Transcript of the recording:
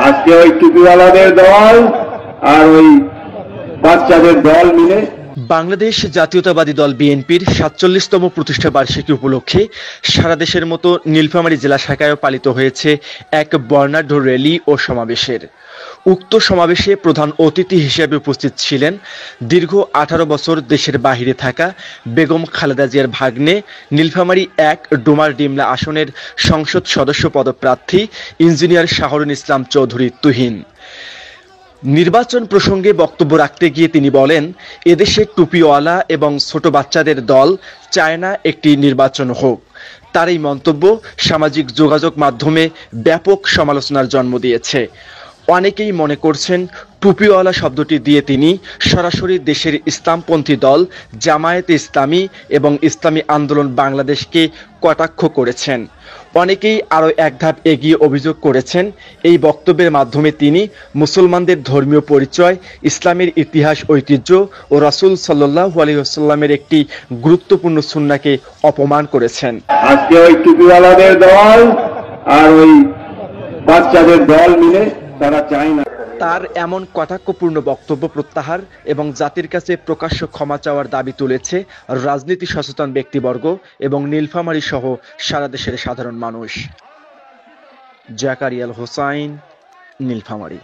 আজকে ওই টুপিওয়ালাদের দল আর ওই বাচ্চাদের দল মিলে বাংলাদেশ জাতীয়তাবাদী দল বিএনপির ৪৭তম প্রতিষ্ঠা বার্ষিকী উপলক্ষে সারা দেশের মতো নীলফামারী জেলা শাখায়ও পালিত হয়েছে এক বর্ণাঢ্য র্যালি ও সমাবেশের। উক্ত সমাবেশে প্রধান অতিথি হিসেবে উপস্থিত ছিলেন দীর্ঘ ১৮ বছর দেশের বাহিরে থাকা বেগম খালেদা জিয়ার ভাগ্নে নীলফামারী ১ ডোমার ডিমলা আসনের সংসদ সদস্য পদপ্রার্থী ইঞ্জিনিয়ার শাহরুন ইসলাম চৌধুরী তুহিন। নির্বাচন প্রসঙ্গে বক্তব্য রাখতে গিয়ে তিনি বলেন, এদেশে টুপিওয়ালা এবং ছোট বাচ্চাদের দল চায় না একটি নির্বাচন হোক। তার এই মন্তব্য সামাজিক যোগাযোগ মাধ্যমে ব্যাপক সমালোচনার জন্ম দিয়েছে। অনেকেই মনে করছেন টুপিওয়ালা শব্দটি দিয়ে তিনি সরাসরি দেশের ইসলামপন্থী দল জামায়াতে ইসলামী এবং ইসলামী আন্দোলন বাংলাদেশকে কটাক্ষ করেছেন। অনেকেই আরও এক ধাপ এগিয়ে অভিযোগ করেছেন, এই বক্তব্যের মাধ্যমে তিনি মুসলমানদের ধর্মীয় পরিচয়, ইসলামের ইতিহাস ঐতিহ্য ও রাসূল সাল্লাল্লাহু আলাইহি ওয়াসাল্লামের একটি গুরুত্বপূর্ণ সুন্নাহকে অপমান করেছেন। আজকে ওই টুপিওয়ালাদের দল আর ওই বাচ্চাদের দল মিলে তারা চায় না। তার এমন কটাক্ষপূর্ণ বক্তব্য প্রত্যাহার এবং জাতির কাছে প্রকাশ্য ক্ষমা চাওয়ার দাবি তুলেছে রাজনীতি সচেতন ব্যক্তিবর্গ এবং নীলফামারী সহ সারা দেশের সাধারণ মানুষ। জাকারিয়াল হোসাইন, নীলফামারী।